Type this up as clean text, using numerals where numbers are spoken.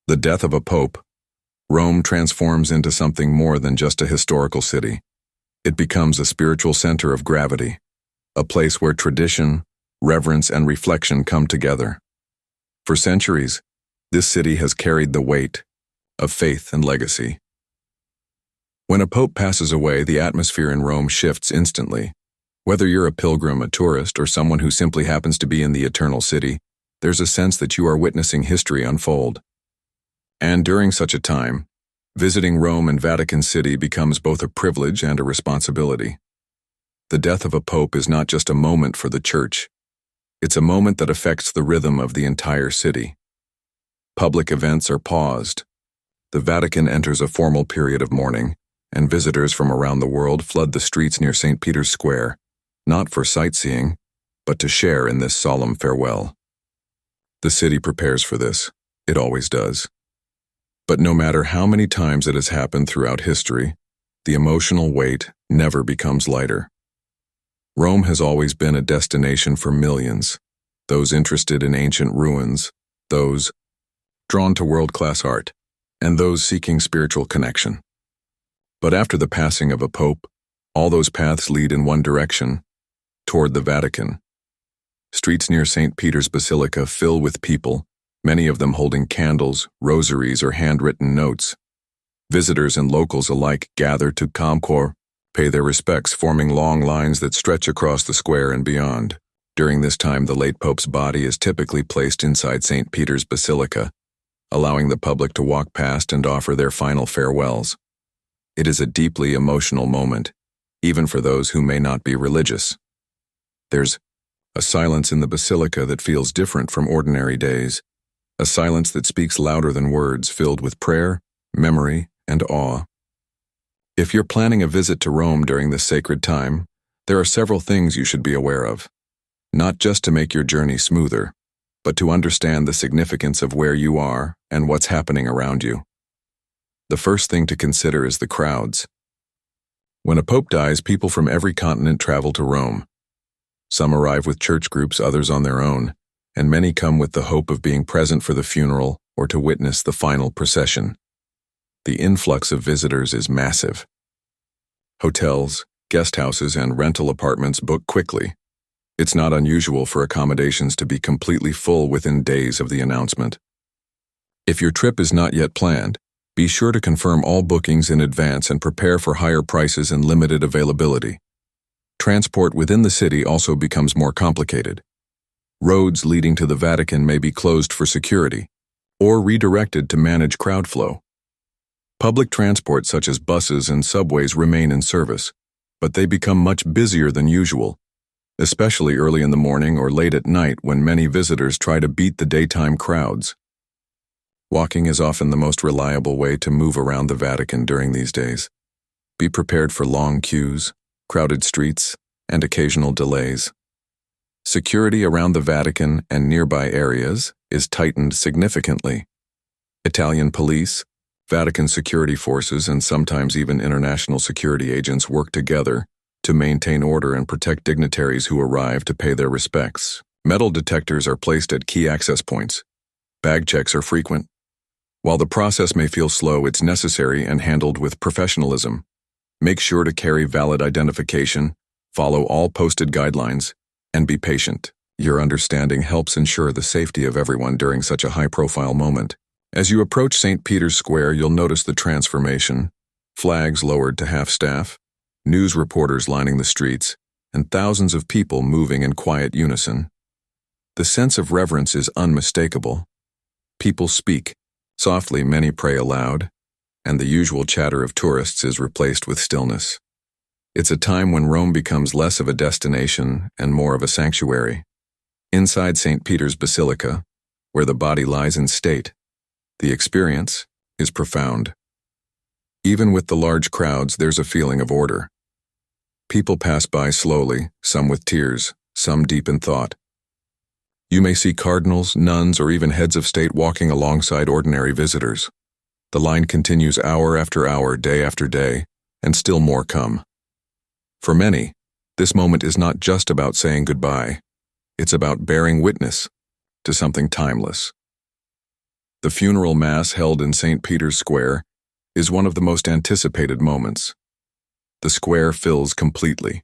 the death of a pope, Rome transforms into something more than just a historical city. It becomes a spiritual center of gravity, a place where tradition, reverence, and reflection come together. For centuries, this city has carried the weight of faith and legacy. When a pope passes away, the atmosphere in Rome shifts instantly. Whether you're a pilgrim, a tourist, or someone who simply happens to be in the eternal city, there's a sense that you are witnessing history unfold. And during such a time, visiting Rome and Vatican City becomes both a privilege and a responsibility. The death of a pope is not just a moment for the church. It's a moment that affects the rhythm of the entire city. Public events are paused. The Vatican enters a formal period of mourning, and visitors from around the world flood the streets near St. Peter's Square, not for sightseeing, but to share in this solemn farewell. The city prepares for this. It always does. But no matter how many times it has happened throughout history, the emotional weight never becomes lighter. Rome has always been a destination for millions, those interested in ancient ruins, those drawn to world-class art, and those seeking spiritual connection. But after the passing of a pope, all those paths lead in one direction, toward the Vatican. Streets near St. Peter's Basilica fill with people, many of them holding candles, rosaries, or handwritten notes. Visitors and locals alike gather to pay their respects, forming long lines that stretch across the square and beyond. During this time, the late pope's body is typically placed inside St. Peter's Basilica, allowing the public to walk past and offer their final farewells. It is a deeply emotional moment, even for those who may not be religious. There's a silence in the basilica that feels different from ordinary days, a silence that speaks louder than words, filled with prayer, memory, and awe. If you're planning a visit to Rome during this sacred time, there are several things you should be aware of, not just to make your journey smoother, but to understand the significance of where you are and what's happening around you. The first thing to consider is the crowds. When a pope dies, people from every continent travel to Rome. Some arrive with church groups, others on their own, and many come with the hope of being present for the funeral or to witness the final procession. The influx of visitors is massive. Hotels, guest houses, and rental apartments book quickly. It's not unusual for accommodations to be completely full within days of the announcement. If your trip is not yet planned, be sure to confirm all bookings in advance and prepare for higher prices and limited availability. Transport within the city also becomes more complicated. Roads leading to the Vatican may be closed for security, or redirected to manage crowd flow. Public transport such as buses and subways remain in service, but they become much busier than usual, especially early in the morning or late at night when many visitors try to beat the daytime crowds. Walking is often the most reliable way to move around the Vatican during these days. Be prepared for long queues, crowded streets, and occasional delays. Security around the Vatican and nearby areas is tightened significantly. Italian police, Vatican security forces, and sometimes even international security agents work together to maintain order and protect dignitaries who arrive to pay their respects. Metal detectors are placed at key access points. Bag checks are frequent. While the process may feel slow, it's necessary and handled with professionalism. Make sure to carry valid identification, follow all posted guidelines, and be patient. Your understanding helps ensure the safety of everyone during such a high-profile moment. As you approach St. Peter's Square, you'll notice the transformation. Flags lowered to half-staff, news reporters lining the streets, and thousands of people moving in quiet unison. The sense of reverence is unmistakable. People speak. Softly, many pray aloud, and the usual chatter of tourists is replaced with stillness. It's a time when Rome becomes less of a destination and more of a sanctuary. Inside St. Peter's Basilica, where the body lies in state, the experience is profound. Even with the large crowds, there's a feeling of order. People pass by slowly, some with tears, some deep in thought. You may see cardinals, nuns, or even heads of state walking alongside ordinary visitors. The line continues hour after hour, day after day, and still more come. For many, this moment is not just about saying goodbye. It's about bearing witness to something timeless. The funeral mass held in St. Peter's Square is one of the most anticipated moments. The square fills completely,